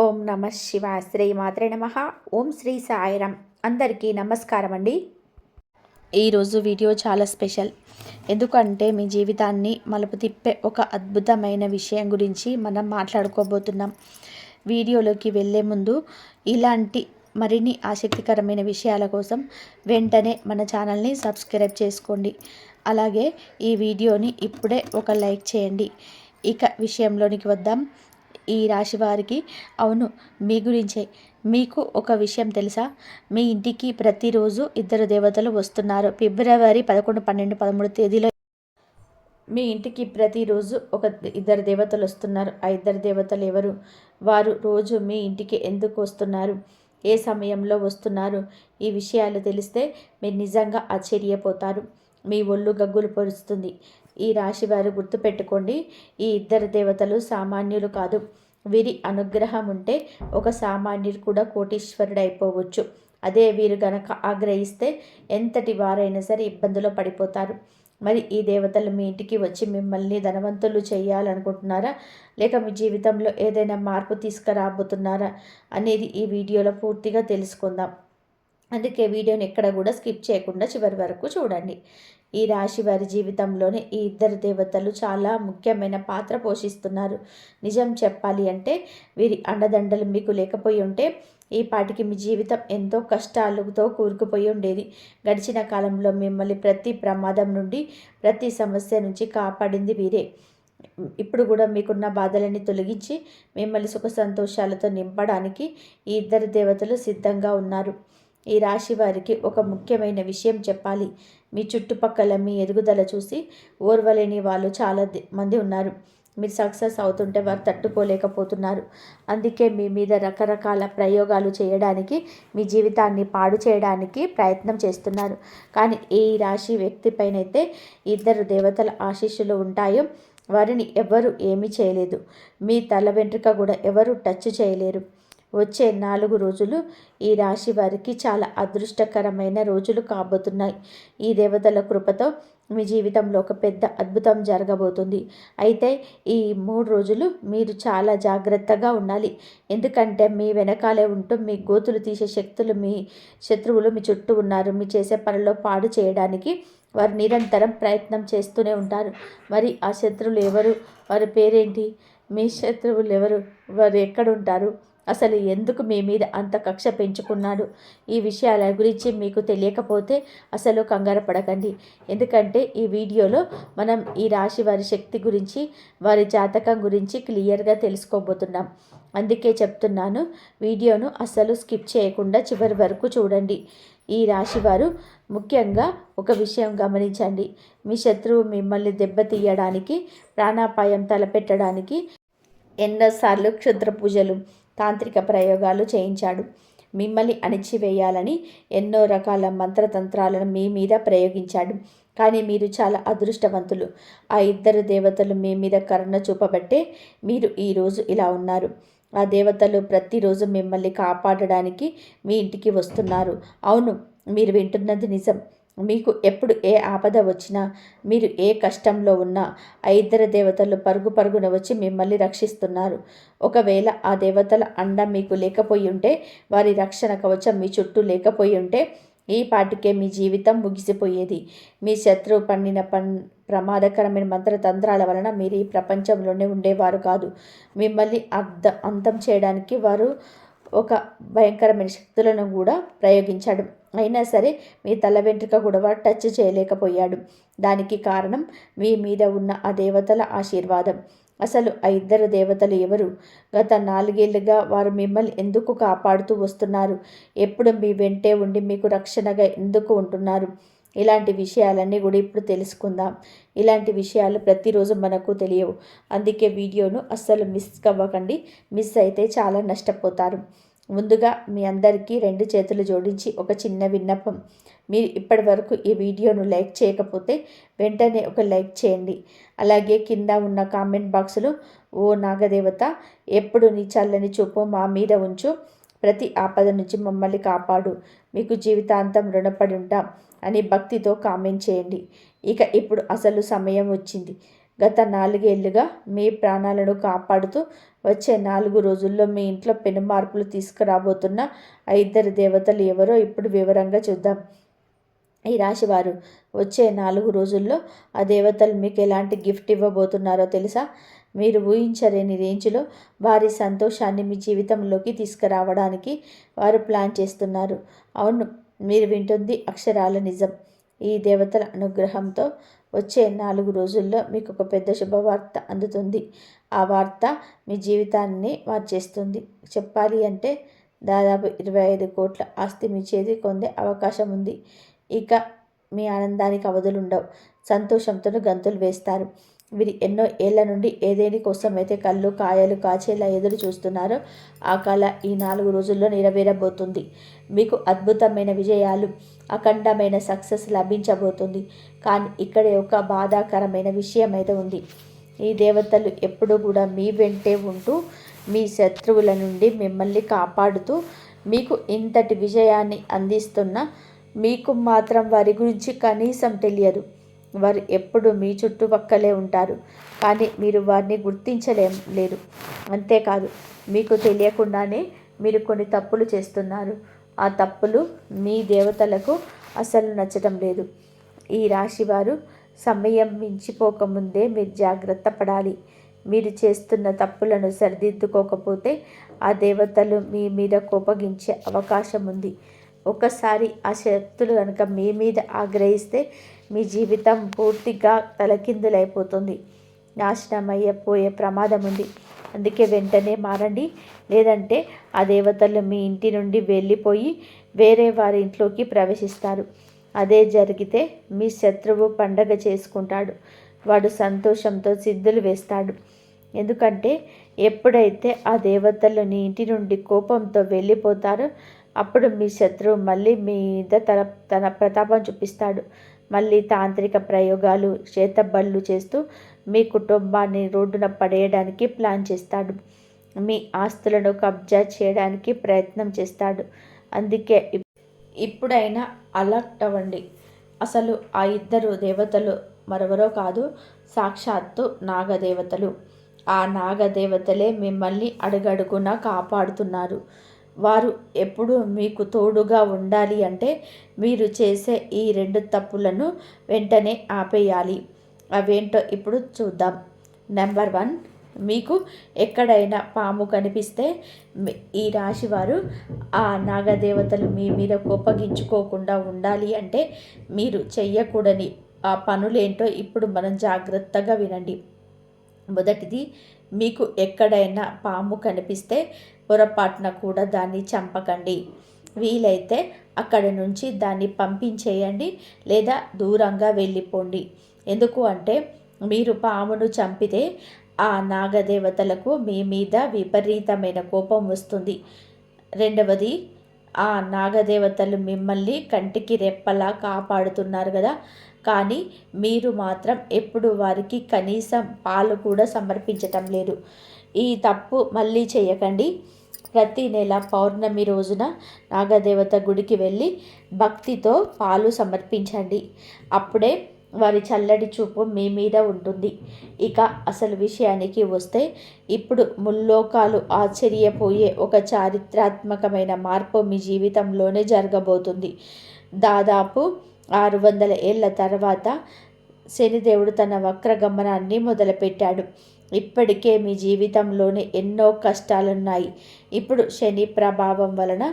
ఓం నమ శివాయ. శ్రీ మాత్రే నమ. ఓం శ్రీ సాయిరామ్. అందరికీ నమస్కారం అండి. ఈరోజు వీడియో చాలా స్పెషల్. ఎందుకంటే మీ జీవితాన్ని మలుపు తిప్పే ఒక అద్భుతమైన విషయం గురించి మనం మాట్లాడుకోబోతున్నాం. వీడియోలోకి వెళ్ళే ముందు ఇలాంటి మరిన్ని ఆసక్తికరమైన విషయాల కోసం వెంటనే మన ఛానల్ని సబ్స్క్రైబ్ చేసుకోండి. అలాగే ఈ వీడియోని ఇప్పుడే ఒక లైక్ చేయండి. ఇక విషయంలోనికి వద్దాం. ఈ రాశి వారికి, అవును, మీ గురించే. మీకు ఒక విషయం తెలుసా? మీ ఇంటికి ప్రతిరోజు ఇద్దరు దేవతలు వస్తున్నారు. ఫిబ్రవరి 11, 12, 13 తేదీలో మీ ఇంటికి ప్రతిరోజు ఇద్దరు దేవతలు వస్తున్నారు. ఆ ఇద్దరు దేవతలు ఎవరు? వారు రోజు మీ ఇంటికి ఎందుకు వస్తున్నారు? ఏ సమయంలో వస్తున్నారు? ఈ విషయాలు తెలిస్తే మీరు నిజంగా ఆశ్చర్యపోతారు. మీ ఒళ్ళు గగ్గులు పొరుస్తుంది. ఈ రాశి వారు గుర్తుపెట్టుకోండి, ఈ ఇద్దరు దేవతలు సామాన్యులు కాదు. వీరి అనుగ్రహం ఉంటే ఒక సామాన్యుడు కూడా కోటీశ్వరుడు అయిపోవచ్చు. అదే వీరు గనక ఆగ్రహిస్తే ఎంతటి వారైనా సరే ఇబ్బందులో పడిపోతారు. మరి ఈ దేవతలు మీ ఇంటికి వచ్చి మిమ్మల్ని ధనవంతులు చేయాలనుకుంటున్నారా, లేక మీ జీవితంలో ఏదైనా మార్పు తీసుకురాబోతున్నారా అనేది ఈ వీడియోలో పూర్తిగా తెలుసుకుందాం. అందుకే వీడియోని ఎక్కడ కూడా స్కిప్ చేయకుండా చివరి వరకు చూడండి. ఈ రాశి వారి జీవితంలోనే ఈ ఇద్దరు దేవతలు చాలా ముఖ్యమైన పాత్ర పోషిస్తున్నారు. నిజం చెప్పాలి అంటే వీరి అండదండలు మీకు లేకపోయి ఉంటే ఈ పాటికి మీ జీవితం ఎంతో కష్టాలతో కూరుకుపోయి ఉండేది. గడిచిన కాలంలో మిమ్మల్ని ప్రతి ప్రమాదం నుండి, ప్రతి సమస్య నుంచి కాపాడింది వీరే. ఇప్పుడు కూడా మీకున్న బాధలని తొలగించి మిమ్మల్ని సుఖ సంతోషాలతో నింపడానికి ఈ ఇద్దరు దేవతలు సిద్ధంగా ఉన్నారు. ఈ రాశి వారికి ఒక ముఖ్యమైన విషయం చెప్పాలి. మీ చుట్టుపక్కల మీ ఎదుగుదల చూసి ఓర్వలేని వాళ్ళు చాలా మంది ఉన్నారు. మీరు సక్సెస్ అవుతుంటే వారు తట్టుకోలేకపోతున్నారు. అందుకే మీ మీద రకరకాల ప్రయోగాలు చేయడానికి, మీ జీవితాన్ని పాడు చేయడానికి ప్రయత్నం చేస్తున్నారు. కానీ ఈ రాశి వ్యక్తి పైనైతే ఇద్దరు దేవతల ఆశీస్సులు ఉంటాయో వారిని ఎవరు ఏమీ చేయలేదు. మీ తల వెంట్రుక కూడా ఎవరు టచ్ చేయలేరు. వచ్చే 4 రోజులు ఈ రాశి వారికి చాలా అదృష్టకరమైన రోజులు కాబోతున్నాయి. ఈ దేవతల కృపతో మీ జీవితంలో ఒక పెద్ద అద్భుతం జరగబోతుంది. అయితే ఈ 3 రోజులు మీరు చాలా జాగ్రత్తగా ఉండాలి. ఎందుకంటే మీ వెనకాలే ఉంటూ మీ గోతులు తీసే శత్రువులు మీ చుట్టూ ఉన్నారు. మీ చేసే పనిలో పాడు చేయడానికి వారు నిరంతరం ప్రయత్నం చేస్తూనే ఉంటారు. మరి ఆ శత్రువులు ఎవరు? వారి పేరేంటి? మీ శత్రువులు ఎవరు? వారు ఎక్కడుంటారు? అసలు ఎందుకు మీ మీద అంత కక్ష పెంచుకున్నాడు? ఈ విషయాల గురించి మీకు తెలియకపోతే అసలు కంగారు పడకండి. ఎందుకంటే ఈ వీడియోలో మనం ఈ రాశి వారి శక్తి గురించి, వారి జాతకం గురించి క్లియర్గా తెలుసుకోబోతున్నాం. అందుకే చెప్తున్నాను, వీడియోను అసలు స్కిప్ చేయకుండా చివరి వరకు చూడండి. ఈ రాశివారు ముఖ్యంగా ఒక విషయం గమనించండి. మీ శత్రువు మిమ్మల్ని దెబ్బతీయడానికి, ప్రాణాపాయం తలపెట్టడానికి ఎన్నోసార్లు క్షుద్ర పూజలు, తాంత్రిక ప్రయోగాలు చేయించాడు. మిమ్మల్ని అణిచివేయాలని ఎన్నో రకాల మంత్రతంత్రాలను మీ మీద ప్రయోగించాడు. కానీ మీరు చాలా అదృష్టవంతులు. ఆ ఇద్దరు దేవతలు మీ మీద కరుణ చూపబట్టే మీరు ఈరోజు ఇలా ఉన్నారు. ఆ దేవతలు ప్రతిరోజు మిమ్మల్ని కాపాడడానికి మీ ఇంటికి వస్తున్నారు. అవును, మీరు వింటున్నది నిజం. మీకు ఎప్పుడు ఏ ఆపద వచ్చినా, మీరు ఏ కష్టంలో ఉన్నా ఆ ఇద్దరు దేవతలు పరుగు పరుగున వచ్చి మిమ్మల్ని రక్షిస్తున్నారు. ఒకవేళ ఆ దేవతల అండ మీకు లేకపోయి ఉంటే, వారి రక్షణ కవచం మీ చుట్టూ లేకపోయి ఉంటే ఈ పాటికే మీ జీవితం ముగిసిపోయేది. మీ శత్రువు పన్నిన ప్రమాదకరమైన మంత్రతంత్రాల వలన మీరు ఈ ప్రపంచంలోనే ఉండేవారు కాదు. మిమ్మల్ని అంతం చేయడానికి వారు ఒక భయంకరమైన శక్తులను కూడా ప్రయోగించాడు. అయినా సరే మీ తల వెంట్రుక కూడా వాడు టచ్ చేయలేకపోయాడు. దానికి కారణం మీ మీద ఉన్న ఆ దేవతల ఆశీర్వాదం. అసలు ఆ ఇద్దరు దేవతలు ఎవరు? గత 4 ఏళ్లుగా వారు మిమ్మల్ని ఎందుకు కాపాడుతూ వస్తున్నారు? ఎప్పుడు మీ వెంటే ఉండి మీకు రక్షణగా ఎందుకు ఉంటున్నారు? ఇలాంటి విషయాలన్నీ కూడా ఇప్పుడు తెలుసుకుందాం. ఇలాంటి విషయాలు ప్రతిరోజు మనకు తెలియవు. అందుకే వీడియోను అస్సలు మిస్ అవ్వకండి. మిస్ అయితే చాలా నష్టపోతారు. ముందుగా మీ అందరికీ 2 చేతులు జోడించి ఒక చిన్న విన్నపం. మీరు ఇప్పటి వరకు ఈ వీడియోను లైక్ చేయకపోతే వెంటనే ఒక లైక్ చేయండి. అలాగే కింద ఉన్న కామెంట్ బాక్స్లో, ఓ నాగదేవత, ఎప్పుడు నీ చల్లని చూపు మా మీద ఉంచు, ప్రతి ఆపద నుంచి మమ్మల్ని కాపాడు, మీకు జీవితాంతం రుణపడి ఉంటాం అని భక్తితో కామెంట్ చేయండి. ఇక ఇప్పుడు అసలు సమయం వచ్చింది. గత 4 ఏళ్లుగా మీ ప్రాణాలను కాపాడుతూ వచ్చే 4 రోజుల్లో మీ ఇంట్లో పెను మార్పులు తీసుకురాబోతున్న ఆ ఇద్దరు దేవతలు ఎవరో ఇప్పుడు వివరంగా చూద్దాం. ఈ రాశివారు వచ్చే 4 రోజుల్లో ఆ దేవతలు మీకు ఎలాంటి గిఫ్ట్ ఇవ్వబోతున్నారో తెలుసా? మీరు ఊహించలేని రేంజ్లో వారి సంతోషాన్ని మీ జీవితంలోకి తీసుకురావడానికి వారు ప్లాన్ చేస్తున్నారు. అవును, మీరు వింటుంది అక్షరాల నిజం. ఈ దేవతల అనుగ్రహంతో వచ్చే 4 రోజుల్లో మీకు ఒక పెద్ద శుభవార్త అందుతుంది. ఆ వార్త మీ జీవితాన్ని మార్చేస్తుంది. చెప్పాలి అంటే దాదాపు 25 కోట్ల ఆస్తి మీ చేతికి పొందే అవకాశం ఉంది. ఇక మీ ఆనందానికి అవధులుండవు. సంతోషంతో గంతులు వేస్తారు. వీరు ఎన్నో ఏళ్ల నుండి ఏదేని కోసమైతే కళ్ళు కాయలు కాచేలా ఎదురు చూస్తున్నారో ఆ కళ ఈ 4 రోజుల్లో నెరవేరబోతుంది. మీకు అద్భుతమైన విజయాలు, అఖండమైన సక్సెస్ లభించబోతుంది. కానీ ఇక్కడే ఒక బాధాకరమైన విషయం అయితే ఉంది. ఈ దేవతలు ఎప్పుడూ కూడా మీ వెంటే ఉంటూ మీ శత్రువుల నుండి మిమ్మల్ని కాపాడుతూ మీకు ఇంతటి విజయాన్ని అందిస్తున్న మీకు మాత్రం వారి గురించి కనీసం తెలియదు. వారు ఎప్పుడు మీ చుట్టుపక్కలే ఉంటారు, కానీ మీరు వారిని లేదు. అంతేకాదు, మీకు తెలియకుండానే మీరు కొన్ని తప్పులు చేస్తున్నారు. ఆ తప్పులు మీ దేవతలకు అసలు నచ్చటం లేదు. ఈ రాశివారు సమయం మించిపోకముందే మీరు జాగ్రత్త పడాలి. మీరు చేస్తున్న తప్పులను సరిదిద్దుకోకపోతే ఆ దేవతలు మీ మీద కోపగించే అవకాశం ఉంది. ఒకసారి ఆ శక్తులు కనుక మీ మీద ఆగ్రహిస్తే మీ జీవితం పూర్తిగా తలకిందులైపోతుంది. నాశనమయ్యపోయే ప్రమాదం ఉంది. అందుకే వెంటనే మారండి. లేదంటే ఆ దేవతలు మీ ఇంటి నుండి వెళ్ళిపోయి వేరే వారి ఇంట్లోకి ప్రవేశిస్తారు. అదే జరిగితే మీ శత్రువు పండగ చేసుకుంటాడు. వాడు సంతోషంతో సిద్ధులు వేస్తాడు. ఎందుకంటే ఎప్పుడైతే ఆ దేవతలు నీ ఇంటి నుండి కోపంతో వెళ్ళిపోతారో అప్పుడు మీ శత్రువు మళ్ళీ మీద తన ప్రతాపం చూపిస్తాడు. మళ్ళీ తాంత్రిక ప్రయోగాలు, చేతబళ్ళు చేస్తూ మీ కుటుంబాన్ని రోడ్డున పడేయడానికి ప్లాన్ చేస్తాడు. మీ ఆస్తులను కబ్జా చేయడానికి ప్రయత్నం చేస్తాడు. అందుకే ఇప్పుడైనా అలర్ట్ అవ్వండి. అసలు ఆ ఇద్దరు దేవతలు మరెవరో కాదు, సాక్షాత్తు నాగదేవతలు. ఆ నాగదేవతలే మిమ్మల్ని అడుగడుగునా కాపాడుతున్నారు. వారు ఎప్పుడు మీకు తోడుగా ఉండాలి అంటే మీరు చేసే ఈ 2 తప్పులను వెంటనే ఆపేయాలి. అవేంటో ఇప్పుడు చూద్దాం. నెంబర్ 1, మీకు ఎక్కడైనా పాము కనిపిస్తే ఈ రాశివారు ఆ నాగదేవతలు మీ మీద కోపగించుకోకుండా ఉండాలి అంటే మీరు చెయ్యకూడని ఆ పనులేంటో ఇప్పుడు మనం జాగ్రత్తగా వినండి. మొదటిది, మీకు ఎక్కడైనా పాము కనిపిస్తే పొరపాటున కూడా దాన్ని చంపకండి. వీలైతే అక్కడి నుంచి దాన్ని పంపించేయండి లేదా దూరంగా వెళ్ళిపోండి. ఎందుకు అంటే మీరు పామును చంపితే ఆ నాగదేవతలకు మీ మీద విపరీతమైన కోపం వస్తుంది. రెండవది, ఆ నాగదేవతలు మిమ్మల్ని కంటికి రెప్పలా కాపాడుతున్నారు కదా, కానీ మీరు మాత్రం ఎప్పుడు వారికి కనీసం పాలు కూడా సమర్పించటం లేదు. ఈ తప్పు మళ్ళీ చేయకండి. ప్రతి నెల పౌర్ణమి రోజున నాగదేవత గుడికి వెళ్ళి భక్తితో పాలు సమర్పించండి. అప్పుడే వారి చల్లటి చూపు మీ మీద ఉంటుంది. ఇక అసలు విషయానికి వస్తే ఇప్పుడు ముల్లోకాలు ఆశ్చర్యపోయే ఒక చారిత్రాత్మకమైన మార్పు మీ జీవితంలోనే జరగబోతుంది. దాదాపు 600 ఏళ్ల తర్వాత శనిదేవుడు తన వక్రగమనాన్ని మొదలుపెట్టాడు. ఇప్పటికే మీ జీవితంలోనే ఎన్నో కష్టాలున్నాయి. ఇప్పుడు శని ప్రభావం వలన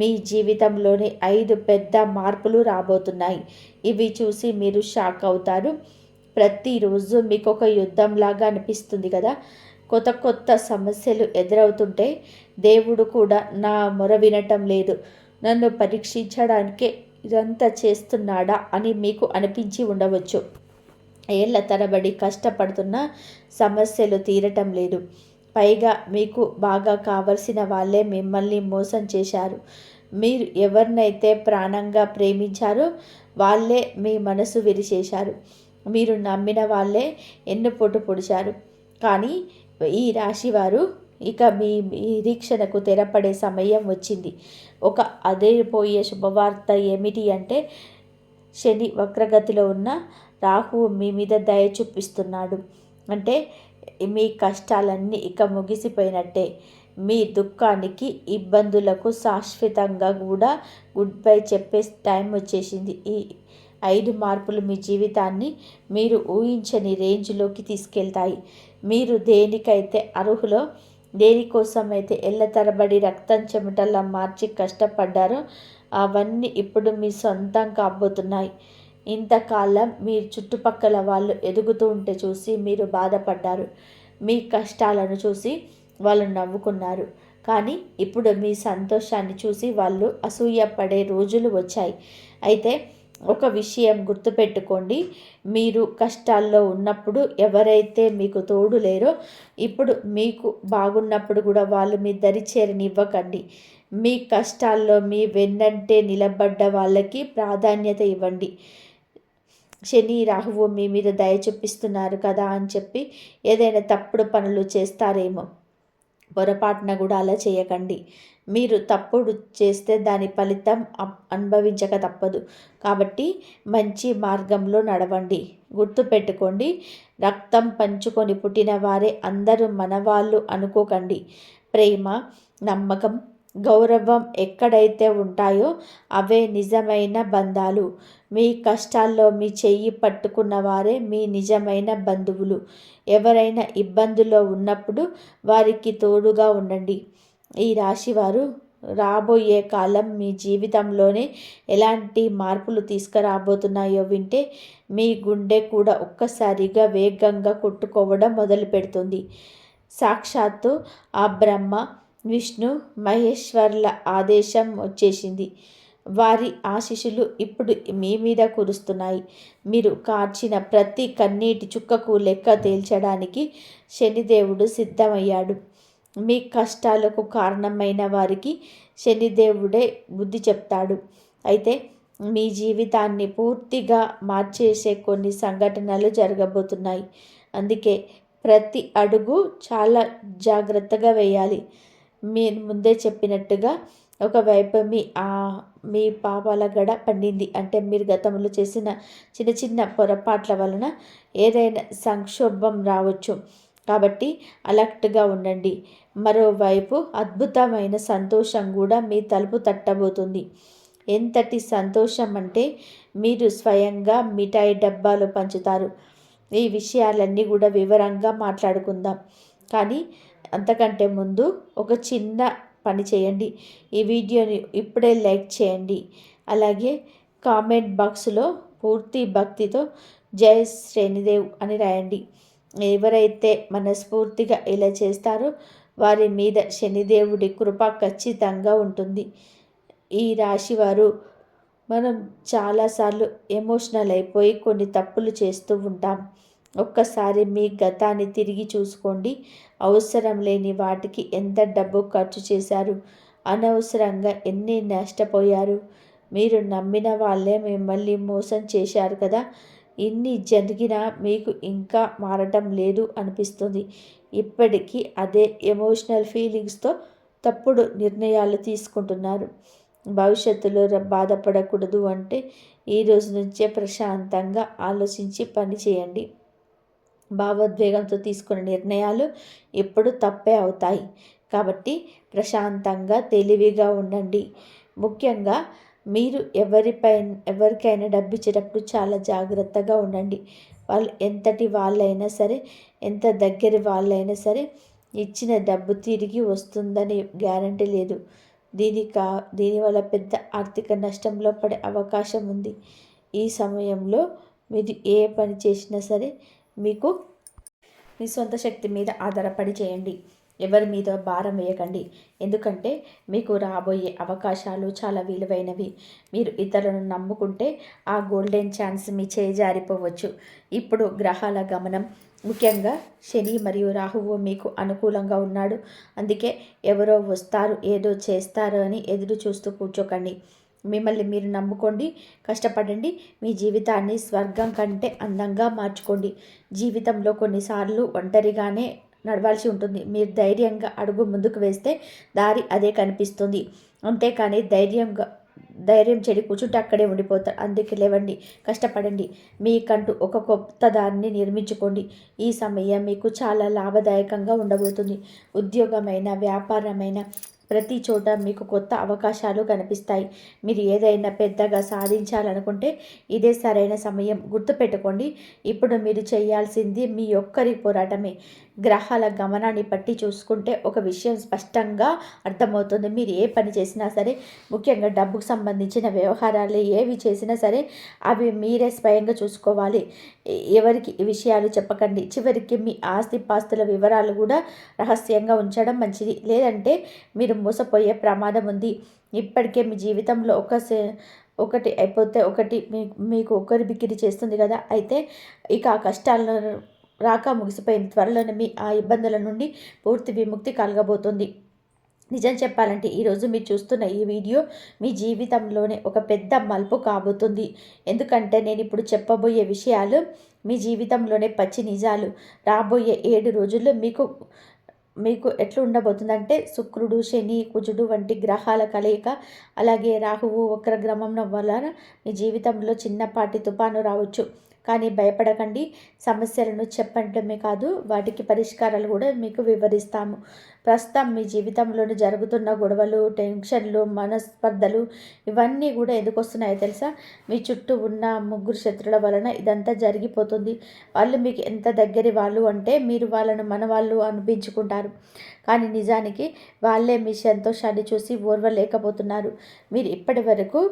మీ జీవితంలోని 5 పెద్ద మార్పులు రాబోతున్నాయి. ఇవి చూసి మీరు షాక్ అవుతారు. ప్రతిరోజు మీకు ఒక యుద్ధంలాగా అనిపిస్తుంది కదా. కొత్త కొత్త సమస్యలు ఎదురవుతుంటే దేవుడు కూడా నా మొర వినటం లేదు, నన్ను పరీక్షించడానికే ఇదంతా చేస్తున్నాడా అని మీకు అనిపించి ఉండవచ్చు. ఏళ్ల తరబడి కష్టపడుతున్న సమస్యలు తీరటం లేదు. పైగా మీకు బాగా కావలసిన వాళ్ళే మిమ్మల్ని మోసం చేశారు. మీరు ఎవరినైతే ప్రాణంగా ప్రేమించారో వాళ్ళే మీ మనసు విరిచేశారు. మీరు నమ్మిన వాళ్ళే ఎన్నుపోటు పొడిచారు. కానీ ఈ రాశివారు ఇక మీ నిరీక్షణకు తెరపడే సమయం వచ్చింది. ఒక అదిరిపోయే శుభవార్త ఏమిటి అంటే శని వక్రగతిలో ఉన్న రాహువు మీ మీద దయ చూపిస్తున్నాడు. అంటే మీ కష్టాలన్నీ ఇక ముగిసిపోయినట్టే. మీ దుఃఖానికి, ఇబ్బందులకు శాశ్వతంగా కూడా గుడ్ బై చెప్పే టైం వచ్చేసింది. ఈ 5 మార్పులు మీ జీవితాన్ని మీరు ఊహించని రేంజ్లోకి తీసుకెళ్తాయి. మీరు దేనికైతే అర్హులో, దేనికోసమైతే ఏళ్ల తరబడి రక్తం చెమటలా మార్చి కష్టపడ్డారో అవన్నీ ఇప్పుడు మీ సొంతం కాబోతున్నాయి. ఇంతకాలం మీ చుట్టుపక్కల వాళ్ళు ఎదుగుతూ ఉంటే చూసి మీరు బాధపడ్డారు. మీ కష్టాలను చూసి వాళ్ళు నవ్వుకున్నారు. కానీ ఇప్పుడు మీ సంతోషాన్ని చూసి వాళ్ళు అసూయపడే రోజులు వచ్చాయి. అయితే ఒక విషయం గుర్తుపెట్టుకోండి, మీరు కష్టాల్లో ఉన్నప్పుడు ఎవరైతే మీకు తోడు లేరో ఇప్పుడు మీకు బాగున్నప్పుడు కూడా వాళ్ళు మీ దరి చేరనివ్వకండి. మీ కష్టాల్లో మీ వెన్నంటే నిలబడ్డ వాళ్ళకి ప్రాధాన్యత ఇవ్వండి. శని రాహువు మీ మీద దయ చూపిస్తున్నారు కదా అని చెప్పి ఏదైనా తప్పుడు పనులు చేస్తారేమో, పొరపాటున కూడా అలా చేయకండి. మీరు తప్పుడు చేస్తే దాని ఫలితం అనుభవించక తప్పదు. కాబట్టి మంచి మార్గంలో నడవండి. గుర్తుపెట్టుకోండి, రక్తం పంచుకొని పుట్టిన వారే అందరూ మనవాళ్ళు అనుకోకండి. ప్రేమ, నమ్మకం, గౌరవం ఎక్కడైతే ఉంటాయో అవే నిజమైన బంధాలు. మీ కష్టాల్లో మీ చెయ్యి పట్టుకున్న వారే మీ నిజమైన బంధువులు. ఎవరైనా ఇబ్బందుల్లో ఉన్నప్పుడు వారికి తోడుగా ఉండండి. ఈ రాశివారు రాబోయే కాలం మీ జీవితంలోనే ఎలాంటి మార్పులు తీసుకురాబోతున్నాయో వింటే మీ గుండె కూడా ఒక్కసారిగా వేగంగా కొట్టుకోవడం మొదలు పెడుతుంది. సాక్షాత్తు ఆ బ్రహ్మ, విష్ణు, మహేశ్వర్ల ఆదేశం వచ్చేసింది. వారి ఆశీస్సులు ఇప్పుడు మీ మీద కురుస్తున్నాయి. మీరు కార్చిన ప్రతి కన్నీటి చుక్కకు లెక్క తేల్చడానికి శనిదేవుడు సిద్ధమయ్యాడు. మీ కష్టాలకు కారణమైన వారికి శనిదేవుడే బుద్ధి చెప్తాడు. అయితే మీ జీవితాన్ని పూర్తిగా మార్చేసే కొన్ని సంఘటనలు జరగబోతున్నాయి. అందుకే ప్రతి అడుగు చాలా జాగ్రత్తగా వేయాలి. మీరు ముందే చెప్పినట్టుగా ఒకవైపు మీ పాపాల గడ పండింది అంటే మీరు గతంలో చేసిన చిన్న చిన్న పొరపాట్ల వలన ఏదైనా సంక్షోభం రావచ్చు. కాబట్టి అలర్ట్గా ఉండండి. మరోవైపు అద్భుతమైన సంతోషం కూడా మీ తలుపు తట్టబోతుంది. ఎంతటి సంతోషం అంటే మీరు స్వయంగా మిఠాయి డబ్బాలు పంచుతారు. ఈ విషయాలన్నీ కూడా వివరంగా మాట్లాడుకుందాం. కానీ అంతకంటే ముందు ఒక చిన్న పని చేయండి. ఈ వీడియోని ఇప్పుడే లైక్ చేయండి. అలాగే కామెంట్ బాక్స్లో పూర్తి భక్తితో జై శనిదేవ్ అని రాయండి. ఎవరైతే మనస్ఫూర్తిగా ఇలా చేస్తారో వారి మీద శనిదేవుడి కృప ఖచ్చితంగా ఉంటుంది. ఈ రాశివారు మనం చాలాసార్లు ఎమోషనల్ అయిపోయి కొన్ని తప్పులు చేస్తూ ఉంటాం. ఒక్కసారి మీ గతాన్ని తిరిగి చూసుకోండి. అవసరం లేని వాటికి ఎంత డబ్బు ఖర్చు చేశారు, అనవసరంగా ఎన్ని నష్టపోయారు. మీరు నమ్మిన వాళ్ళే మిమ్మల్ని మోసం చేశారు కదా. ఇన్ని జరిగినా మీకు ఇంకా మారటం లేదు అనిపిస్తుంది. ఇప్పటికీ అదే ఎమోషనల్ ఫీలింగ్స్తో తప్పుడు నిర్ణయాలు తీసుకుంటున్నారు. భవిష్యత్తులో బాధపడకూడదు అంటే ఈ రోజు నుంచే ప్రశాంతంగా ఆలోచించి పని చేయండి. భావోద్వేగంతో తీసుకున్న నిర్ణయాలు ఎప్పుడు తప్పే అవుతాయి. కాబట్టి ప్రశాంతంగా తెలివిగా ఉండండి. ముఖ్యంగా మీరు ఎవరికైనా డబ్బు ఇచ్చేటప్పుడు చాలా జాగ్రత్తగా ఉండండి. వాళ్ళు ఎంతటి వాళ్ళైనా సరే, ఎంత దగ్గర వాళ్ళైనా సరే ఇచ్చిన డబ్బు తిరిగి వస్తుందని గ్యారంటీ లేదు. దీనివల్ల పెద్ద ఆర్థిక నష్టంలో పడే అవకాశం ఉంది. ఈ సమయంలో మీరు ఏ పని చేసినా సరే మీకు మీ సొంత శక్తి మీద ఆధారపడి చేయండి. ఎవరి మీద భారం వేయకండి. ఎందుకంటే మీకు రాబోయే అవకాశాలు చాలా విలువైనవి. మీరు ఇతరులను నమ్ముకుంటే ఆ గోల్డెన్ ఛాన్స్ మీ చేయి జారిపోవచ్చు. ఇప్పుడు గ్రహాల గమనం, ముఖ్యంగా శని మరియు రాహువు మీకు అనుకూలంగా ఉన్నాడు. అందుకే ఎవరో వస్తారు, ఏదో చేస్తారు అని ఎదురు చూస్తూ కూర్చోకండి. మిమ్మల్ని మీరు నమ్ముకోండి, కష్టపడండి. మీ జీవితాన్ని స్వర్గం కంటే అందంగా మార్చుకోండి. జీవితంలో కొన్నిసార్లు ఒంటరిగానే నడవాల్సి ఉంటుంది. మీరు ధైర్యంగా అడుగు ముందుకు వేస్తే దారి అదే కనిపిస్తుంది. అంతేకాని ధైర్యంగా ధైర్యం చెడి కూర్చుంటే అక్కడే ఉండిపోతారు. అందుకే లేవండి, కష్టపడండి, మీకంటూ ఒక కొత్త దాన్ని నిర్మించుకోండి. ఈ సమయం మీకు చాలా లాభదాయకంగా ఉండబోతుంది. ఉద్యోగమైన, వ్యాపారమైన ప్రతి చోట మీకు కొత్త అవకాశాలు కనిపిస్తాయి. మీరు ఏదైనా పెద్దగా సాధించాలనుకుంటే ఇదే సరైన సమయం. గుర్తుపెట్టుకోండి, ఇప్పుడు మీరు చేయాల్సింది మీ ఒక్కరి పోరాటమే. గ్రహాల గమనాన్ని బట్టి చూసుకుంటే ఒక విషయం స్పష్టంగా అర్థమవుతుంది. మీరు ఏ పని చేసినా సరే, ముఖ్యంగా డబ్బుకు సంబంధించిన వ్యవహారాలు ఏవి చేసినా సరే అవి మీరే స్వయంగా చూసుకోవాలి. ఎవరికి ఈ విషయాలు చెప్పకండి. చివరికి మీ ఆస్తిపాస్తుల వివరాలు కూడా రహస్యంగా ఉంచడం మంచిది. లేదంటే మీరు మోసపోయే ప్రమాదం ఉంది. ఇప్పటికే మీ జీవితంలో ఒకటి అయిపోతే ఒకటి మీకు ఒకరి బిక్కిరి చేస్తుంది కదా. అయితే ఇక ఆ కష్టాలను రాక ముగిసిపోయింది. త్వరలోనే మీ ఆ ఇబ్బందుల నుండి పూర్తి విముక్తి కలగబోతుంది. నిజం చెప్పాలంటే ఈరోజు మీరు చూస్తున్న ఈ వీడియో మీ జీవితంలోనే ఒక పెద్ద మలుపు కాబోతుంది. ఎందుకంటే నేను ఇప్పుడు చెప్పబోయే విషయాలు మీ జీవితంలోనే పచ్చి నిజాలు. రాబోయే 7 రోజుల్లో మీకు మీకు ఎట్లా ఉండబోతుందంటే శుక్రుడు, శని, కుజుడు వంటి గ్రహాల కలయిక, అలాగే రాహువు వక్రగ్రమం వలన మీ జీవితంలో చిన్నపాటి తుఫాను రావచ్చు. కానీ భయపడకండి. సమస్యలను చెప్పడమే కాదు, వాటికి పరిష్కారాలు కూడా మీకు వివరిస్తాము. ప్రస్తుతం మీ జీవితంలోని జరుగుతున్న గొడవలు, టెన్షన్లు, మనస్పర్ధలు ఇవన్నీ కూడా ఎందుకు వస్తున్నాయో తెలుసా? మీ చుట్టూ ఉన్న 3 శత్రుల వలన ఇదంతా జరిగిపోతుంది. వాళ్ళు మీకు ఎంత దగ్గరి వాళ్ళు అంటే మీరు వాళ్ళను మన వాళ్ళు అనిపించుకుంటారు. కానీ నిజానికి వాళ్ళే మీ సంతోషాన్ని చూసి ఓర్వలేకపోతున్నారు. మీరు ఇప్పటి వరకు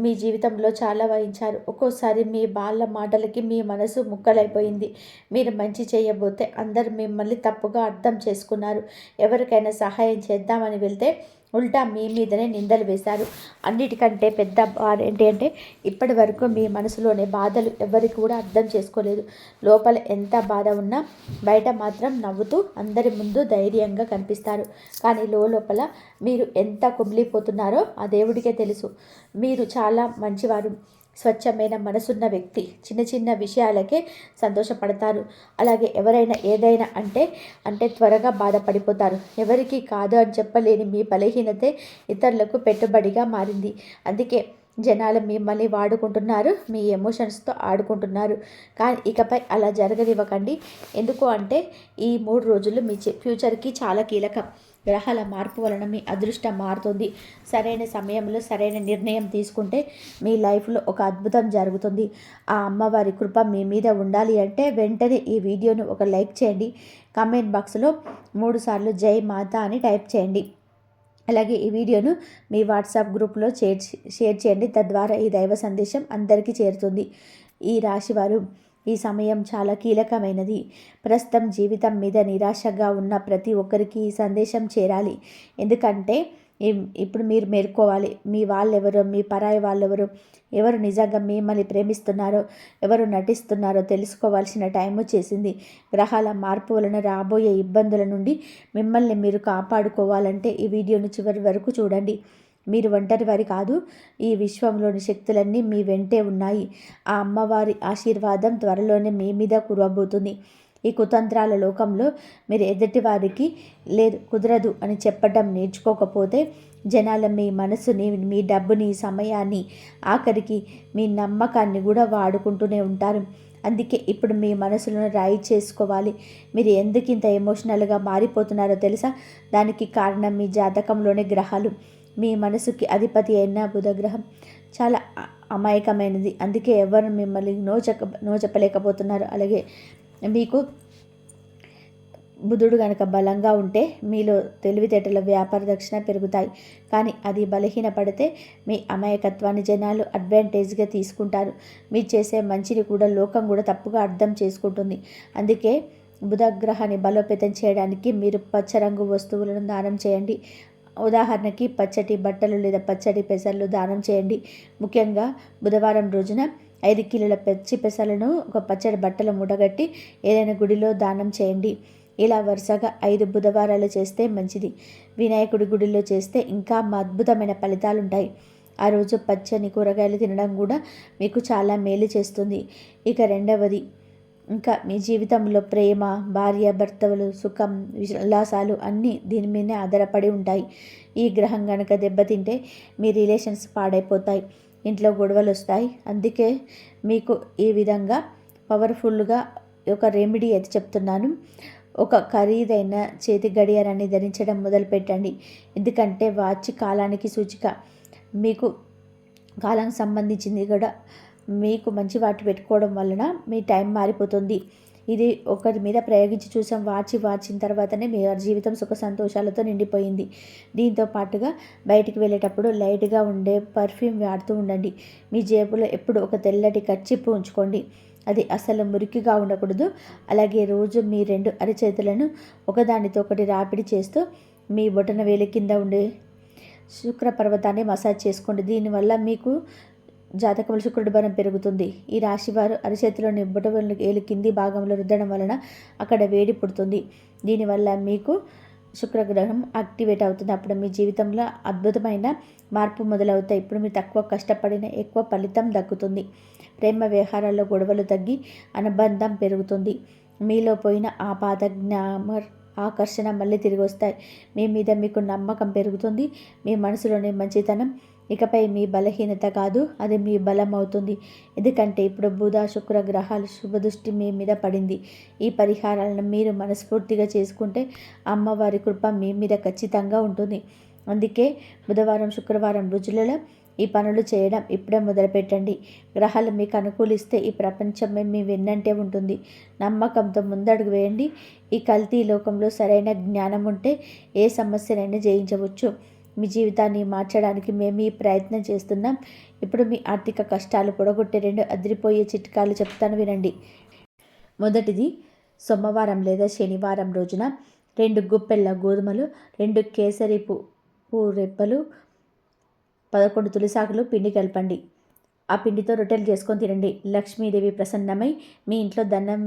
మీ జీవితంలో చాలా వహించారు. ఒక్కోసారి మీ వాళ్ళ మాటలకి మీ మనసు ముక్కలైపోయింది. మీరు మంచి చేయబోతే అందరు మిమ్మల్ని తప్పుగా అర్థం చేసుకున్నారు. ఎవరికైనా సహాయం చేద్దామని వెళ్తే ఉల్టా మీ మీదనే నిందలు వేశారు. అన్నిటికంటే పెద్ద బాధ ఏంటి అంటే ఇప్పటి వరకు మీ మనసులోని బాధలు ఎవరికి కూడా అర్థం చేసుకోలేదు. లోపల ఎంత బాధ ఉన్నా బయట మాత్రం నవ్వుతూ అందరి ముందు ధైర్యంగా కనిపిస్తారు. కానీ లోపల మీరు ఎంత కుమిలిపోతున్నారో ఆ దేవుడికే తెలుసు. మీరు చాలా మంచివారు, స్వచ్ఛమైన మనసున్న వ్యక్తి. చిన్న చిన్న విషయాలకే సంతోషపడతారు. అలాగే ఎవరైనా ఏదైనా అంటే త్వరగా బాధపడిపోతారు. ఎవరికి కాదు అని చెప్పలేని మీ బలహీనతే ఇతరులకు పెట్టుబడిగా మారింది. అందుకే జనాలు మిమ్మల్ని వాడుకుంటున్నారు, మీ ఎమోషన్స్తో ఆడుకుంటున్నారు. కానీ ఇకపై అలా జరగనివ్వకండి. ఎందుకు అంటే ఈ 3 రోజులు మీ ఫ్యూచర్కి చాలా కీలకం. గ్రహాల మార్పు వలన మీ అదృష్టం మారుతుంది. సరైన సమయంలో సరైన నిర్ణయం తీసుకుంటే మీ లైఫ్లో ఒక అద్భుతం జరుగుతుంది. ఆ అమ్మవారి కృప మీ మీద ఉండాలి అంటే వెంటనే ఈ వీడియోను ఒక లైక్ చేయండి. కామెంట్ బాక్స్లో 3 సార్లు జై మాత అని టైప్ చేయండి. అలాగే ఈ వీడియోను మీ వాట్సాప్ గ్రూప్లో షేర్ చేయండి. తద్వారా ఈ దైవ సందేశం అందరికీ చేరుతుంది. ఈ రాశివారు ఈ సమయం చాలా కీలకమైనది. ప్రస్తుతం జీవితం మీద నిరాశగా ఉన్న ప్రతి ఒక్కరికి ఈ సందేశం చేరాలి. ఎందుకంటే ఇప్పుడు మీరు మేల్కోవాలి. మీ వాళ్ళెవరో, మీ పరాయి వాళ్ళెవరో, ఎవరు నిజంగా మిమ్మల్ని ప్రేమిస్తున్నారో, ఎవరు నటిస్తున్నారో తెలుసుకోవాల్సిన టైం వచ్చేసింది. గ్రహాల మార్పు వలన రాబోయే ఇబ్బందుల నుండి మిమ్మల్ని మీరు కాపాడుకోవాలంటే ఈ వీడియోను చివరి వరకు చూడండి. మీరు ఒంటరి వారి కాదు. ఈ విశ్వంలోని శక్తులన్నీ మీ వెంటే ఉన్నాయి. ఆ అమ్మవారి ఆశీర్వాదం త్వరలోనే మీ మీద కురవబోతుంది. ఈ కుతంత్రాల లోకంలో మీరు ఎదుటి వారికి లేదు, కుదరదు అని చెప్పడం నేర్చుకోకపోతే జనాల మీ మనసుని, మీ డబ్బుని, సమయాన్ని, ఆఖరికి మీ నమ్మకాన్ని కూడా వాడుకుంటూనే ఉంటారు. అందుకే ఇప్పుడు మీ మనసులను రాయి చేసుకోవాలి. మీరు ఎందుకు ఇంత ఎమోషనల్గా మారిపోతున్నారో తెలుసా? దానికి కారణం మీ జాతకంలోని గ్రహాలు. మీ మనసుకి అధిపతి అయిన బుధగ్రహం చాలా అమాయకమైనది. అందుకే ఎవరు మిమ్మల్ని నో చెప్పలేకపోతున్నారు. అలాగే మీకు బుధుడు కనుక బలంగా ఉంటే మీలో తెలివితేటల వ్యాపార దక్షిణ పెరుగుతాయి. కానీ అది బలహీనపడితే మీ అమాయకత్వాన్ని జనాలు అడ్వాంటేజ్గా తీసుకుంటారు. మీరు చేసే మంచిని కూడా లోకం కూడా తప్పుగా అర్థం చేసుకుంటుంది. అందుకే బుధగ్రహాన్ని బలోపేతం చేయడానికి మీరు పచ్చరంగు వస్తువులను దానం చేయండి. ఉదాహరణకి పచ్చటి బట్టలు లేదా పచ్చడి పెసర్లు దానం చేయండి. ముఖ్యంగా బుధవారం రోజున 5 కిలోల పచ్చి పెసలను ఒక పచ్చడి బట్టలు మూటగట్టి ఏదైనా గుడిలో దానం చేయండి. ఇలా వరుసగా 5 బుధవారాలు చేస్తే మంచిది. వినాయకుడి గుడిలో చేస్తే ఇంకా అద్భుతమైన ఫలితాలు ఉంటాయి. ఆ రోజు పచ్చని కూరగాయలు తినడం కూడా మీకు చాలా మేలు చేస్తుంది. ఇక రెండవది, ఇంకా మీ జీవితంలో ప్రేమ, భార్యాభర్తలు, సుఖం, ఉల్లాసాలు అన్నీ దీని మీదనే ఆధారపడి ఉంటాయి. ఈ గ్రహం కనుక దెబ్బతింటే మీ రిలేషన్స్ పాడైపోతాయి, ఇంట్లో గొడవలు వస్తాయి. అందుకే మీకు ఈ విధంగా పవర్ఫుల్గా ఒక రెమెడీ అయితే చెప్తున్నాను. ఒక ఖరీదైన చేతి గడియారాన్ని ధరించడం మొదలుపెట్టండి. ఎందుకంటే వాచ్ కాలానికి సూచిక. మీకు కాలానికి సంబంధించింది కూడా మీకు మంచి వాటి పెట్టుకోవడం వలన మీ టైం మారిపోతుంది. ఇది ఒకరి మీద ప్రయోగించి చూసాం. వాచిన తర్వాతనే మీ జీవితం సుఖ సంతోషాలతో నిండిపోయింది. దీంతో పాటుగా బయటికి వెళ్ళేటప్పుడు లైట్గా ఉండే పర్ఫ్యూమ్ వాడుతూ ఉండండి. మీ జేబులో ఎప్పుడు ఒక తెల్లటి కర్చీపు ఉంచుకోండి. అది అసలు మురికిగా ఉండకూడదు. అలాగే రోజు మీ 2 అరచేతులను ఒకదానితో ఒకటి రాపిడి చేస్తూ మీ బొటన వేలి కింద ఉండే శుక్ర పర్వతాన్ని మసాజ్ చేసుకోండి. దీనివల్ల మీకు జాతకంలో శుక్రుడి బలం పెరుగుతుంది. ఈ రాశివారు అరచేతిలోని బొటన వేలు కింది భాగంలో రుద్దడం వలన అక్కడ వేడి పుడుతుంది. దీనివల్ల మీకు శుక్రగ్రహం యాక్టివేట్ అవుతుంది. అప్పుడు మీ జీవితంలో అద్భుతమైన మార్పు మొదలవుతాయి. ఇప్పుడు మీరు తక్కువ కష్టపడిన ఎక్కువ ఫలితం దక్కుతుంది. ప్రేమ వ్యవహారాల్లో గొడవలు తగ్గి అనుబంధం పెరుగుతుంది. మీలో పోయిన ఆ పాత గ్లామర్, ఆకర్షణ మళ్ళీ తిరిగి వస్తాయి. మీ మీద మీకు నమ్మకం పెరుగుతుంది. మీ మనసులోని మంచితనం ఇకపై మీ బలహీనత కాదు, అది మీ బలం అవుతుంది. ఎందుకంటే ఇప్పుడు బుధ, శుక్ర గ్రహాలు శుభదృష్టి మీ మీద పడింది. ఈ పరిహారాలను మీరు మనస్ఫూర్తిగా చేసుకుంటే అమ్మవారి కృప మీ మీద ఖచ్చితంగా ఉంటుంది. అందుకే బుధవారం, శుక్రవారం రోజులలో ఈ పనులు చేయడం ఇప్పుడే మొదలుపెట్టండి. గ్రహాలు మీకు అనుకూలిస్తే ఈ ప్రపంచమే మీ వెన్నంటే ఉంటుంది. నమ్మకంతో ముందడుగు వేయండి. ఈ కల్తీ లోకంలో సరైన జ్ఞానం ఉంటే ఏ సమస్యనైనా జయించవచ్చు. మీ జీవితాన్ని మార్చడానికి మేము ఈ ప్రయత్నం చేస్తున్నాం. ఇప్పుడు మీ ఆర్థిక కష్టాలు పొడగొట్టే 2 అదిరిపోయే చిట్కాలు చెప్తాను, వినండి. మొదటిది, సోమవారం లేదా శనివారం రోజున 2 గుప్పెళ్ళ గోధుమలు, 2 కేసరి పువ్వు రెబ్బలు, 11 తులసాకులు పిండి కలపండి. ఆ పిండితో రొట్టెలు చేసుకొని తినండి. లక్ష్మీదేవి ప్రసన్నమై మీ ఇంట్లో ధనం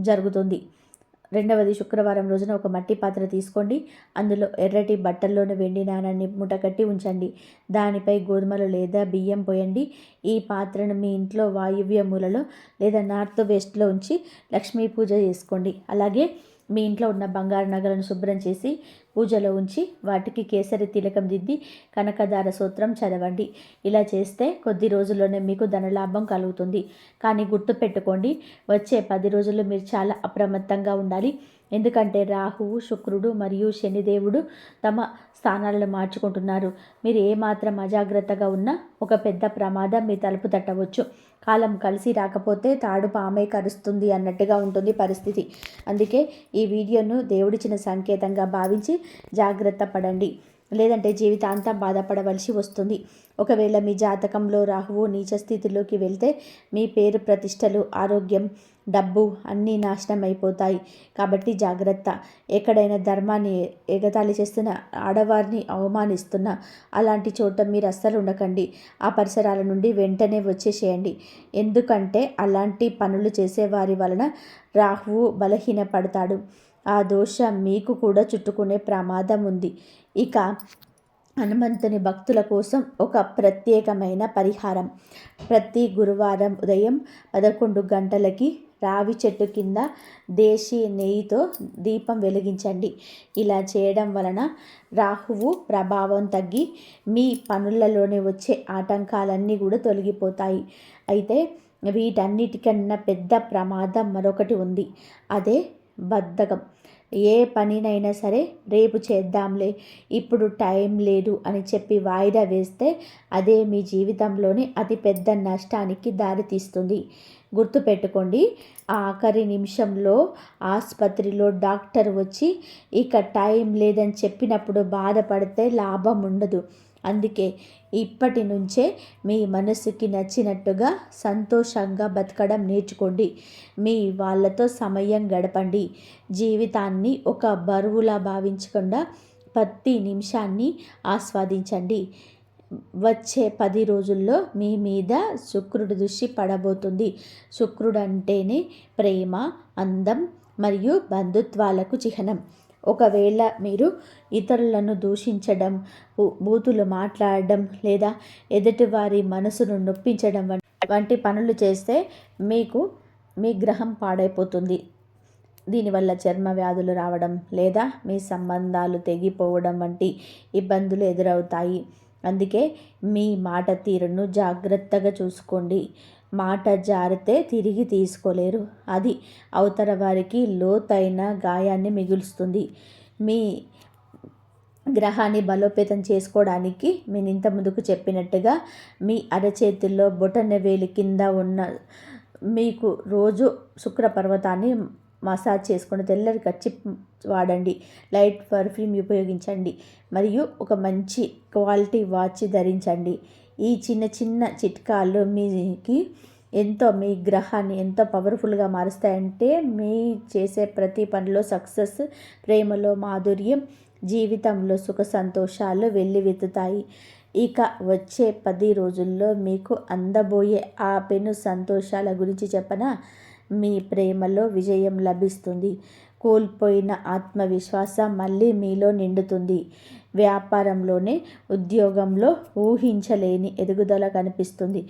జరుగుతుంది. రెండవది, శుక్రవారం రోజున ఒక మట్టి పాత్ర తీసుకోండి. అందులో ఎర్రటి బట్టల్లోని వెండి నాణాన్ని మూటకట్టి ఉంచండి. దానిపై గోధుమలు లేదా బియ్యం పోయండి. ఈ పాత్రను మీ ఇంట్లో వాయువ్య మూలలో లేదా నార్త్ వెస్ట్లో ఉంచి లక్ష్మీ పూజ చేసుకోండి. అలాగే మీ ఇంట్లో ఉన్న బంగారు నగలను శుభ్రం చేసి పూజలో ఉంచి వాటికి కేసరి తిలకం దిద్ది కనకదార సూత్రం చదవండి. ఇలా చేస్తే కొద్ది రోజుల్లోనే మీకు ధనలాభం కలుగుతుంది. కానీ గుర్తుపెట్టుకోండి, వచ్చే 10 రోజులు మీరు చాలా అప్రమత్తంగా ఉండాలి. ఎందుకంటే రాహువు, శుక్రుడు మరియు శనిదేవుడు తమ స్థానాలను మార్చుకుంటున్నారు. మీరు ఏమాత్రం అజాగ్రత్తగా ఉన్నా ఒక పెద్ద ప్రమాదం మీ తలుపు తట్టవచ్చు. కాలం కలిసి రాకపోతే తాడు పామై కరుస్తుంది అన్నట్టుగా ఉంటుంది పరిస్థితి. అందుకే ఈ వీడియోను దేవుడిచ్చిన సంకేతంగా భావించి జాగ్రత్త పడండి. లేదంటే జీవితాంతం బాధపడవలసి వస్తుంది. ఒకవేళ మీ జాతకంలో రాహువు నీచ స్థితిలోకి వెళ్తే మీ పేరు ప్రతిష్టలు, ఆరోగ్యం, డబ్బు అన్నీ నాశనం అయిపోతాయి. కాబట్టి జాగ్రత్త. ఎక్కడైనా ధర్మాన్ని ఎగతాళి చేస్తున్న, ఆడవారిని అవమానిస్తున్న అలాంటి చోట మీరు అస్సలు ఉండకండి. ఆ పరిసరాల నుండి వెంటనే వచ్చేసేయండి. ఎందుకంటే అలాంటి పనులు చేసేవారి వలన రాహువు బలహీనపడతాడు. ఆ దోషం మీకు కూడా చుట్టుకునే ప్రమాదం ఉంది. ఇక హనుమంతుని భక్తుల కోసం ఒక ప్రత్యేకమైన పరిహారం. ప్రతి గురువారం ఉదయం 11 గంటలకి రావి చెట్టు కింద దేశీ నెయ్యితో దీపం వెలిగించండి. ఇలా చేయడం వలన రాహువు ప్రభావం తగ్గి మీ పనులలోనే వచ్చే ఆటంకాలన్నీ కూడా తొలగిపోతాయి. అయితే వీటన్నిటికన్నా పెద్ద ప్రమాదం మరొకటి ఉంది. అదే బద్ధకం. ఏ పనినైనా సరే రేపు చేద్దాంలే, ఇప్పుడు టైం లేదు అని చెప్పి వాయిదా వేస్తే అదే మీ జీవితంలోని అతిపెద్ద నష్టానికి దారితీస్తుంది. గుర్తుపెట్టుకోండి, ఆఖరి నిమిషంలో ఆసుపత్రిలో డాక్టర్ వచ్చి ఇక టైం లేదని చెప్పినప్పుడు బాధపడితే లాభం ఉండదు. అందుకే ఇప్పటి నుంచే మీ మనసుకి నచ్చినట్టుగా సంతోషంగా బతకడం నేర్చుకోండి. మీ వాళ్ళతో సమయం గడపండి. జీవితాన్ని ఒక బరువులా భావించకుండా ప్రతి నిమిషాన్ని ఆస్వాదించండి. వచ్చే 10 రోజుల్లో మీ మీద శుక్రుడి దృష్టి పడబోతుంది. శుక్రుడు అంటేనే ప్రేమ, అందం మరియు బంధుత్వాలకు చిహ్నం. ఒకవేళ మీరు ఇతరులను దూషించడం, బూతులు మాట్లాడడం లేదా ఎదుటివారి మనసును నొప్పించడం వంటి పనులు చేస్తే మీకు మీ గ్రహం పాడైపోతుంది. దీనివల్ల చర్మ వ్యాధులు రావడం లేదా మీ సంబంధాలు తెగిపోవడం వంటి ఇబ్బందులు ఎదురవుతాయి. అందుకే మీ మాట తీరును జాగ్రత్తగా చూసుకోండి. మాట జారితే తిరిగి తీసుకోలేరు. అది అవతల వారికి లోతైన గాయాన్ని మిగులుస్తుంది. మీ గ్రహాన్ని బలోపేతం చేసుకోవడానికి నేను ఇంత ముందుకు చెప్పినట్టుగా మీ అరచేతుల్లో బొటనవేలు కింద ఉన్న మీకు రోజు శుక్ర పర్వతాన్ని మసాజ్ చేసుకుని తెల్లటి కర్చీఫ్ వాడండి. లైట్ పర్ఫ్యూమ్ ఉపయోగించండి. మరియు ఒక మంచి క్వాలిటీ వాచ్ ధరించండి. ఈ చిన్న చిన్న చిట్కాలు మీకు ఎంతో మీ గ్రహాన్ని ఎంతో పవర్ఫుల్గా మారుస్తాయంటే మీ చేసే ప్రతి పనిలో సక్సెస్, ప్రేమలో మాధుర్యం, జీవితంలో సుఖ సంతోషాలు వెల్లివెత్తుతాయి. ఇక వచ్చే 10 రోజుల్లో మీకు అందబోయే ఆ పెను సంతోషాల గురించి చెప్పనా? మీ ప్రేమలో విజయం లభిస్తుంది. కోల్పోయిన ఆత్మవిశ్వాసం మళ్ళీ మీలో నిండుతుంది. వ్యాపారంలోనే, ఉద్యోగంలో ఊహించలేని ఎదుగుదల కనిపిస్తుంది.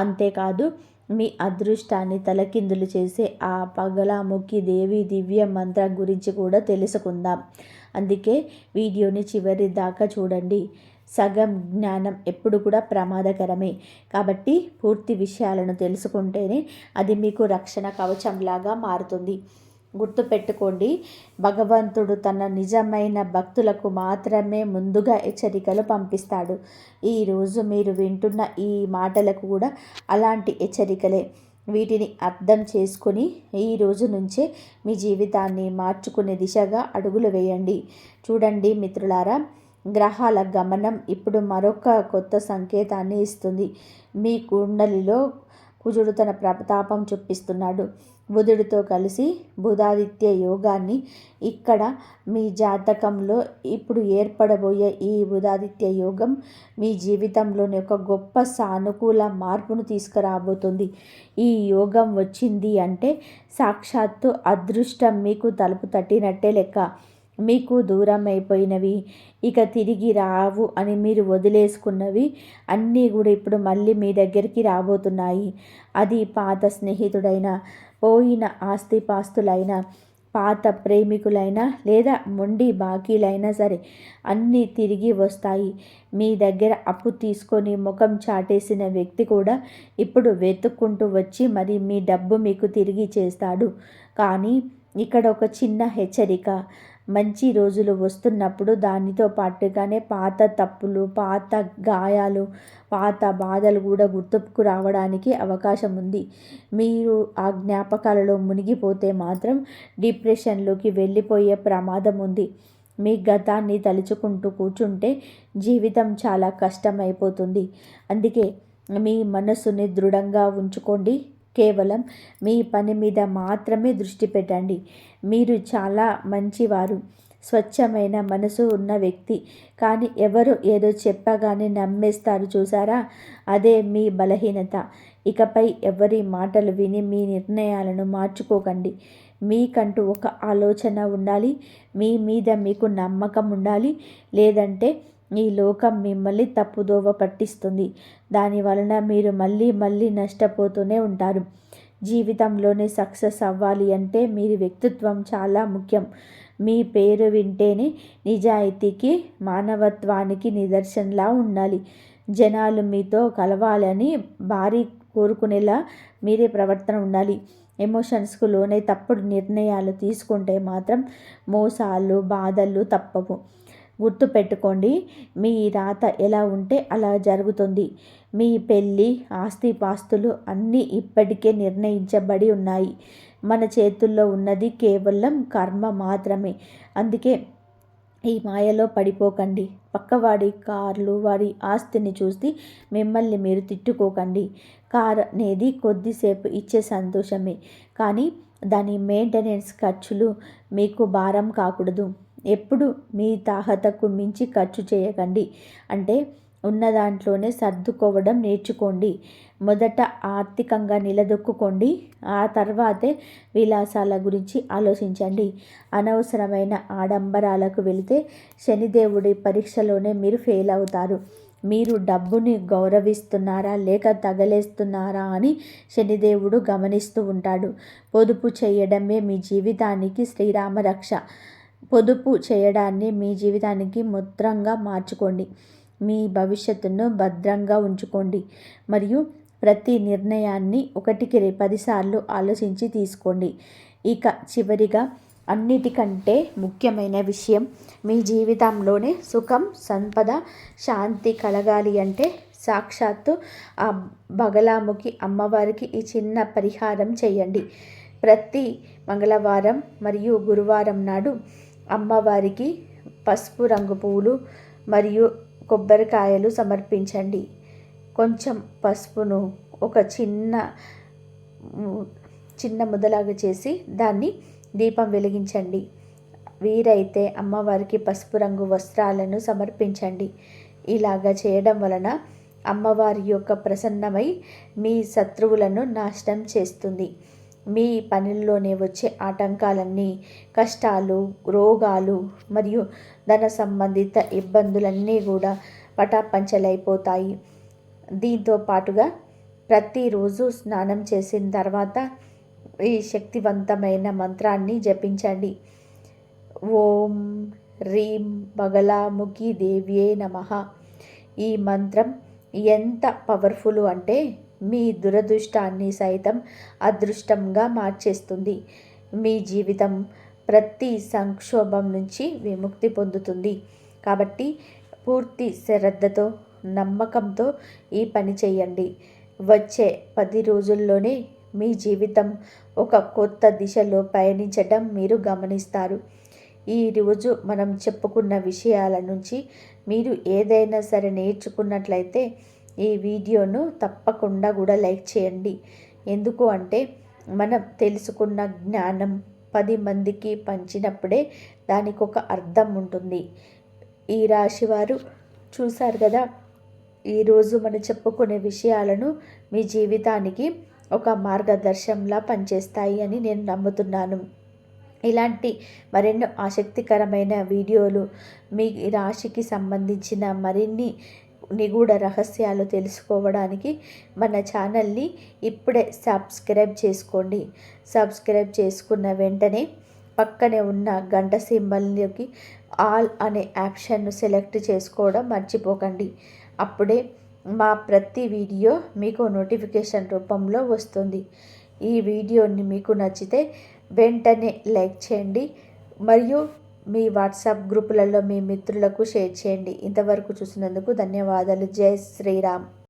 అంతేకాదు మీ అదృష్టాన్ని తలకిందులు చేసే ఆ పగలాముఖి దేవి దివ్య మంత్రం గురించి కూడా తెలుసుకుందాం. అందుకే వీడియోని చివరి దాకా చూడండి. సగం జ్ఞానం ఎప్పుడు కూడా ప్రమాదకరమే. కాబట్టి పూర్తి విషయాలను తెలుసుకుంటేనే అది మీకు రక్షణ కవచంలాగా మారుతుంది. గుర్తుపెట్టుకోండి, భగవంతుడు తన నిజమైన భక్తులకు మాత్రమే ముందుగా హెచ్చరికలు పంపిస్తాడు. ఈరోజు మీరు వింటున్న ఈ మాటలకు కూడా అలాంటి హెచ్చరికలే. వీటిని అర్థం చేసుకుని ఈ రోజు నుంచే మీ జీవితాన్ని మార్చుకునే దిశగా అడుగులు వేయండి. చూడండి మిత్రులారా, గ్రహాల గమనం ఇప్పుడు మరొక కొత్త సంకేతాన్ని ఇస్తుంది. మీ కుండలిలో కుజుడు తన ప్రతాపం చూపిస్తున్నాడు. బుధుడితో కలిసి బుధాదిత్య యోగాన్ని ఇక్కడ మీ జాతకంలో ఇప్పుడు ఏర్పడబోయే ఈ బుధాదిత్య యోగం మీ జీవితంలోని ఒక గొప్ప సానుకూల మార్పును తీసుకురాబోతుంది. ఈ యోగం వచ్చింది అంటే సాక్షాత్తు అదృష్టం మీకు తలుపు తట్టినట్టే లెక్క. మీకు దూరం అయిపోయినవి, ఇక తిరిగి రావు అని మీరు వదిలేసుకున్నవి అన్నీ కూడా ఇప్పుడు మళ్ళీ మీ దగ్గరికి రాబోతున్నాయి. అది పాత స్నేహితుడైనా, పోయిన ఆస్తిపాస్తులైనా, పాత ప్రేమికులైనా లేదా మొండి బాకీలైనా సరే అన్నీ తిరిగి వస్తాయి. మీ దగ్గర అప్పు తీసుకొని ముఖం చాటేసిన వ్యక్తి కూడా ఇప్పుడు వెతుక్కుంటూ వచ్చి మరి మీ డబ్బు మీకు తిరిగి చేస్తాడు. కానీ ఇక్కడ ఒక చిన్న హెచ్చరిక. మంచి రోజులు వస్తున్నప్పుడు దానితో పాటుగానే పాత తప్పులు, పాత గాయాలు, పాత బాధలు కూడా గుర్తుకు రావడానికి అవకాశం ఉంది. మీరు ఆ జ్ఞాపకాలలో మునిగిపోతే మాత్రం డిప్రెషన్లోకి వెళ్ళిపోయే ప్రమాదం ఉంది. మీ గతాన్ని తలుచుకుంటూ కూర్చుంటే జీవితం చాలా కష్టమైపోతుంది. అందుకే మీ మనసుని దృఢంగా ఉంచుకోండి. కేవలం మీ పని మీద మాత్రమే దృష్టి పెట్టండి. మీరు చాలా మంచివారు, స్వచ్ఛమైన మనసు ఉన్న వ్యక్తి. కానీ ఎవరు ఏదో చెప్పగానే నమ్మేస్తారు చూసారా, అదే మీ బలహీనత. ఇకపై ఎవరి మాటలు విని మీ నిర్ణయాలను మార్చుకోకండి. మీకంటూ ఒక ఆలోచన ఉండాలి. మీ మీద మీకు నమ్మకం ఉండాలి. లేదంటే ఈ లోకం మిమ్మల్ని తప్పుదోవ పట్టిస్తుంది. దాని వలన మీరు మళ్ళీ మళ్ళీ నష్టపోతూనే ఉంటారు. జీవితంలోనే సక్సెస్ అవ్వాలి అంటే మీ వ్యక్తిత్వం చాలా ముఖ్యం. మీ పేరు వింటేనే నిజాయితీకి, మానవత్వానికి నిదర్శనలా ఉండాలి. జనాలు మీతో కలవాలని భారీ కోరుకునేలా మీరే ప్రవర్తన ఉండాలి. ఎమోషన్స్కు లోనై తప్పుడు నిర్ణయాలు తీసుకుంటే మాత్రం మోసాలు, బాధలు తప్పవు. గుర్తుపెట్టుకోండి, మీ రాత ఎలా ఉంటే అలా జరుగుతుంది. మీ పెళ్ళి, ఆస్తిపాస్తులు అన్నీ ఇప్పటికే నిర్ణయించబడి ఉన్నాయి. మన చేతుల్లో ఉన్నది కేవలం కర్మ మాత్రమే. అందుకే ఈ మాయలో పడిపోకండి. పక్కవాడి కార్లు, వాడి ఆస్తిని చూసి మిమ్మల్ని మీరు తిట్టుకోకండి. కార్ అనేది కొద్దిసేపు ఇచ్చే సంతోషమే, కానీ దాని మెయింటెనెన్స్ ఖర్చులు మీకు భారం కాకూడదు. ఎప్పుడు మీ తాహతకు మించి ఖర్చు చేయకండి. అంటే ఉన్న దాంట్లోనే సర్దుకోవడం నేర్చుకోండి. మొదట ఆర్థికంగా నిలదొక్కుకోండి. ఆ తర్వాతే విలాసాల గురించి ఆలోచించండి. అనవసరమైన ఆడంబరాలకు వెళితే శనిదేవుడి పరీక్షలోనే మీరు ఫెయిల్ అవుతారు. మీరు డబ్బుని గౌరవిస్తున్నారా లేక తగలేస్తున్నారా అని శనిదేవుడు గమనిస్తూ ఉంటాడు. పొదుపు చేయడమే మీ జీవితానికి శ్రీరామ రక్ష. పొదుపు చేయడాన్ని మీ జీవితానికి ముద్రంగా మార్చుకోండి. మీ భవిష్యత్తును భద్రంగా ఉంచుకోండి. మరియు ప్రతి నిర్ణయాన్ని 1కి 10 సార్లు ఆలోచించి తీసుకోండి. ఇక చివరిగా అన్నిటికంటే ముఖ్యమైన విషయం, మీ జీవితంలోనే సుఖం, సంపద, శాంతి కలగాలి అంటే సాక్షాత్తు ఆ బగలాముఖి అమ్మవారికి ఈ చిన్న పరిహారం చేయండి. ప్రతి మంగళవారం మరియు గురువారం నాడు అమ్మవారికి పసుపు రంగు పువ్వులు మరియు కొబ్బరికాయలు సమర్పించండి. కొంచెం పసుపును ఒక చిన్న ముద్దలాగా చేసి దాన్ని దీపం వెలిగించండి. వీరైతే అమ్మవారికి పసుపు రంగు వస్త్రాలను సమర్పించండి. ఇలాగా చేయడం వలన అమ్మవారి యొక్క ప్రసన్నమై మీ శత్రువులను నాశనం చేస్తుంది. మీ పనుల్లోనే వచ్చే ఆటంకాలన్నీ, కష్టాలు, రోగాలు మరియు ధన సంబంధిత ఇబ్బందులన్నీ కూడా పటాపంచలైపోతాయి. దీంతో పాటుగా ప్రతిరోజు స్నానం చేసిన తర్వాత ఈ శక్తివంతమైన మంత్రాన్ని జపించండి. ఓం హ్రీం బగలాముఖి దేవ్యే నమః. ఈ మంత్రం ఎంత పవర్ఫుల్ అంటే మీ దురదృష్టాన్ని సైతం అదృష్టంగా మార్చేస్తుంది. మీ జీవితం ప్రతి సంక్షోభం నుంచి విముక్తి పొందుతుంది. కాబట్టి పూర్తి శ్రద్ధతో, నమ్మకంతో ఈ పని చేయండి. వచ్చే 10 రోజుల్లోనే మీ జీవితం ఒక కొత్త దిశలో పయనించడం మీరు గమనిస్తారు. ఈరోజు మనం చెప్పుకున్న విషయాల నుంచి మీరు ఏదైనా సరే నేర్చుకున్నట్లయితే ఈ వీడియోను తప్పకుండా కూడా లైక్ చేయండి. ఎందుకు అంటే మనం తెలుసుకున్న జ్ఞానం 10 మందికి పంచినప్పుడే దానికి ఒక అర్థం ఉంటుంది. ఈ రాశివారు చూశారు కదా, ఈరోజు మనం చెప్పుకునే విషయాలను మీ జీవితానికి ఒక మార్గదర్శంలా పనిచేస్తాయి అని నేను నమ్ముతున్నాను. ఇలాంటి మరెన్నో ఆసక్తికరమైన వీడియోలు, మీ రాశికి సంబంధించిన మరిన్ని నిగూఢ రహస్యాలు తెలుసుకోవడానికి మన ఛానల్ని ఇప్పుడే సబ్స్క్రైబ్ చేసుకోండి. సబ్స్క్రైబ్ చేసుకున్న వెంటనే పక్కనే ఉన్న గంట సింబల్లోకి ఆల్ అనే ఆప్షన్ను సెలెక్ట్ చేసుకోవడం మర్చిపోకండి. అప్పుడే మా ప్రతి వీడియో మీకు నోటిఫికేషన్ రూపంలో వస్తుంది. ఈ వీడియోని మీకు నచ్చితే వెంటనే లైక్ చేయండి మరియు మీ వాట్సాప్ గ్రూపులలో మీ మిత్రులకు షేర్ చేయండి. ఇంతవరకు చూసినందుకు ధన్యవాదాలు. జై శ్రీరామ్.